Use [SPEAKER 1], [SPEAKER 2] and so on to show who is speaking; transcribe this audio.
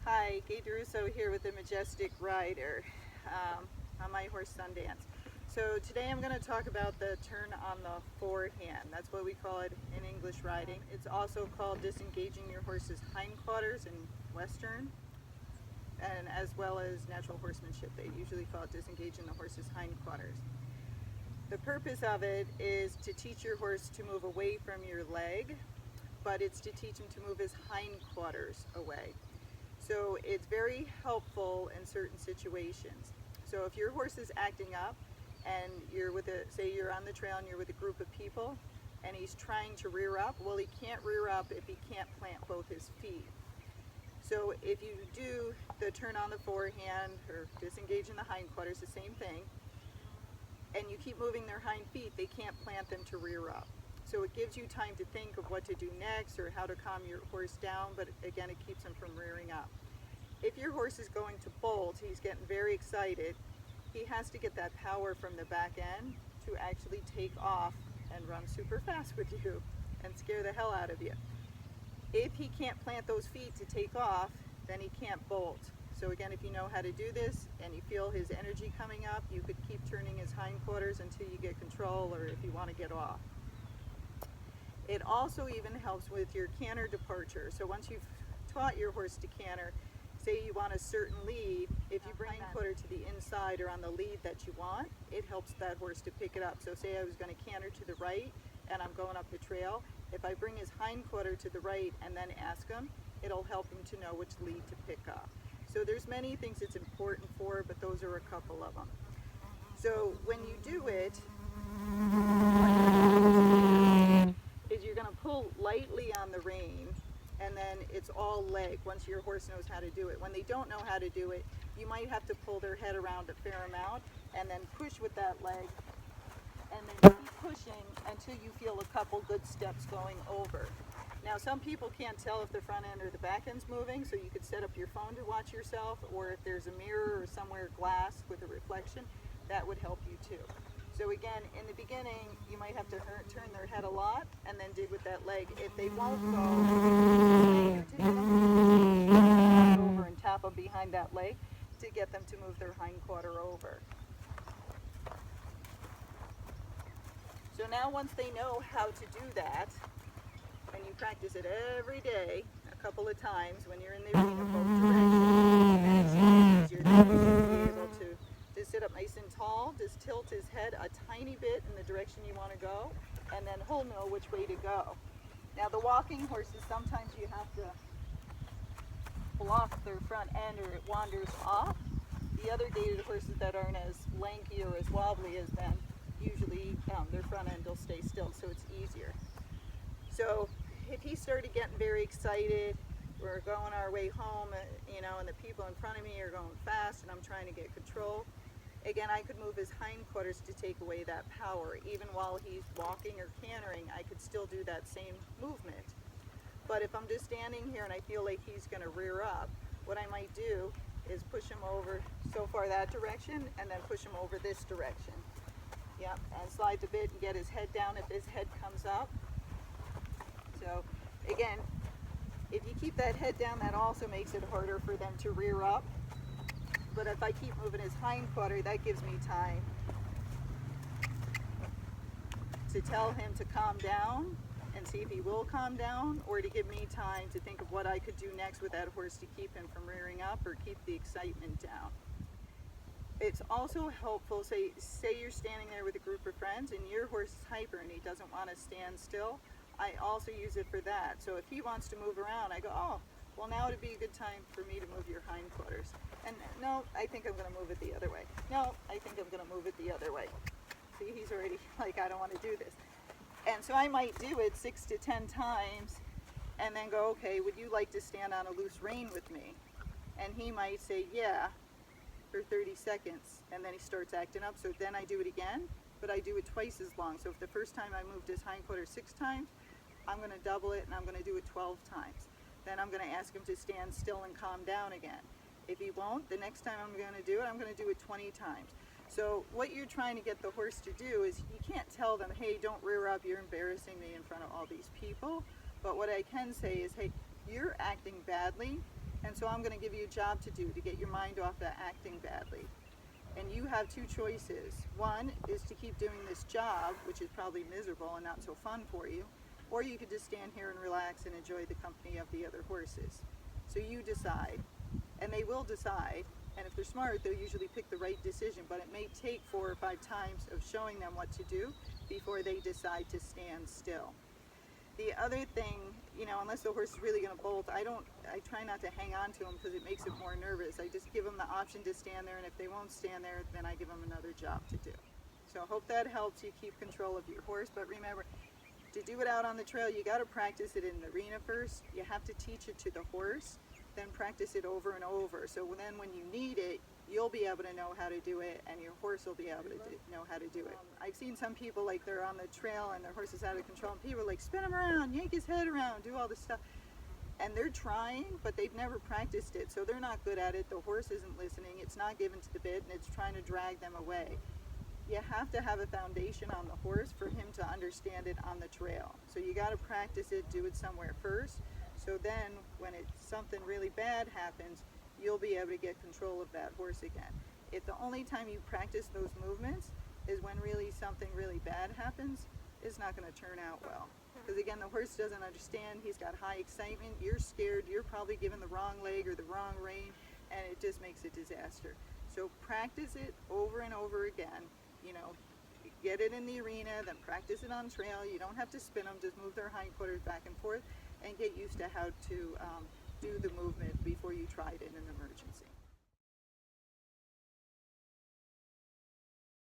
[SPEAKER 1] Hi, Gaited here with the Majestic rider on my horse Sundance. So today I'm going to talk about the turn on the forehand. That's what we call it in English riding. It's also called disengaging your horse's hindquarters in Western, and as well as natural horsemanship. They usually call it disengaging the horse's hindquarters. The purpose of it is to teach your horse to move away from your leg, but it's to teach him to move his hindquarters away. So it's very helpful in certain situations. So if your horse is acting up and say you're on the trail and you're with a group of people and he's trying to rear up, well, he can't rear up if he can't plant both his feet. So if you do the turn on the forehand or disengage in the hindquarters, the same thing, and you keep moving their hind feet, they can't plant them to rear up. So it gives you time to think of what to do next or how to calm your horse down, but again, it keeps him from rearing up. If your horse is going to bolt, he's getting very excited, he has to get that power from the back end to actually take off and run super fast with you and scare the hell out of you. If he can't plant those feet to take off, then he can't bolt. So again, if you know how to do this and you feel his energy coming up, you could keep turning his hindquarters until you get control or if you want to get off. It also even helps with your canter departure. So once you've taught your horse to canter, say you want a certain lead, if you bring hindquarter to the inside or on the lead that you want, it helps that horse to pick it up. So say I was going to canter to the right and I'm going up the trail, if I bring his hindquarter to the right and then ask him, it'll help him to know which lead to pick up. So there's many things it's important for, but those are a couple of them. So when you do it, is you're going to pull lightly on the rein, and then it's all leg once your horse knows how to do it. When they don't know how to do it, you might have to pull their head around a fair amount and then push with that leg and then keep pushing until you feel a couple good steps going over. Now some people can't tell if the front end or the back end's moving, so you could set up your phone to watch yourself, or if there's a mirror or somewhere glass with a reflection, that would help you too. So again, in the beginning, you might have to turn their head a lot and then dig with that leg. If they won't go, you take them over and tap them behind that leg to get them to move their hindquarter over. So now once they know how to do that, and you practice it every day, a couple of times when you're in the arena both directions, then it's easier to be able to sit up nice and tall, just tilt his head a tiny bit in the direction you want to go, and then he'll know which way to go. Now the walking horses, sometimes you have to block their front end or it wanders off. The other gaited horses that aren't as lanky or as wobbly as them, usually their front end will stay still, so it's easier. So if he started getting very excited, we're going our way home, and the people in front of me are going fast and I'm trying to get control, again, I could move his hindquarters to take away that power. Even while he's walking or cantering, I could still do that same movement. But if I'm just standing here and I feel like he's going to rear up, what I might do is push him over so far that direction and then push him over this direction. Yep, and slide the bit and get his head down if his head comes up. So again, if you keep that head down, that also makes it harder for them to rear up. But if I keep moving his hindquarter, that gives me time to tell him to calm down and see if he will calm down, or to give me time to think of what I could do next with that horse to keep him from rearing up or keep the excitement down. It's also helpful, say you're standing there with a group of friends and your horse is hyper and he doesn't want to stand still. I also use it for that. So if he wants to move around, I go, oh, well now would be a good time for me to move your hindquarters. And no, I think I'm going to move it the other way. No, I think I'm going to move it the other way. See, he's already like, I don't want to do this. And so I might do it 6 to 10 times and then go, okay, would you like to stand on a loose rein with me? And he might say, yeah, for 30 seconds. And then he starts acting up. So then I do it again, but I do it twice as long. So if the first time I moved his hindquarters 6 times, I'm going to double it and I'm going to do it 12 times. Then I'm going to ask him to stand still and calm down again. If he won't, the next time I'm going to do it, I'm going to do it 20 times. So what you're trying to get the horse to do is, you can't tell them, hey, don't rear up, you're embarrassing me in front of all these people. But what I can say is, hey, you're acting badly. And so I'm going to give you a job to do to get your mind off that acting badly. And you have two choices. One is to keep doing this job, which is probably miserable and not so fun for you, or you could just stand here and relax and enjoy the company of the other horses. So you decide, and they will decide, and if they're smart, they'll usually pick the right decision, but it may take 4 or 5 times of showing them what to do before they decide to stand still. The other thing, unless the horse is really going to bolt, I try not to hang on to them because it makes it more nervous. I just give them the option to stand there, and if they won't stand there, then I give them another job to do. So I hope that helps you keep control of your horse, but remember, to do it out on the trail, you got to practice it in the arena first. You have to teach it to the horse, then practice it over and over. So then when you need it, you'll be able to know how to do it, and your horse will be able to know how to do it. I've seen some people, like, they're on the trail and their horse is out of control, and people are like, spin him around, yank his head around, do all this stuff. And they're trying, but they've never practiced it, so they're not good at it. The horse isn't listening, it's not given to the bit, and it's trying to drag them away. You have to have a foundation on the horse for him to understand it on the trail. So you got to practice it, do it somewhere first, so then when something really bad happens, you'll be able to get control of that horse again. If the only time you practice those movements is when really something really bad happens, it's not going to turn out well. Because again, the horse doesn't understand, he's got high excitement, you're scared, you're probably giving the wrong leg or the wrong rein, and it just makes a disaster. So practice it over and over again. Get it in the arena, then practice it on trail. You don't have to spin them, just move their hindquarters back and forth, and get used to how to do the movement before you try it in an emergency.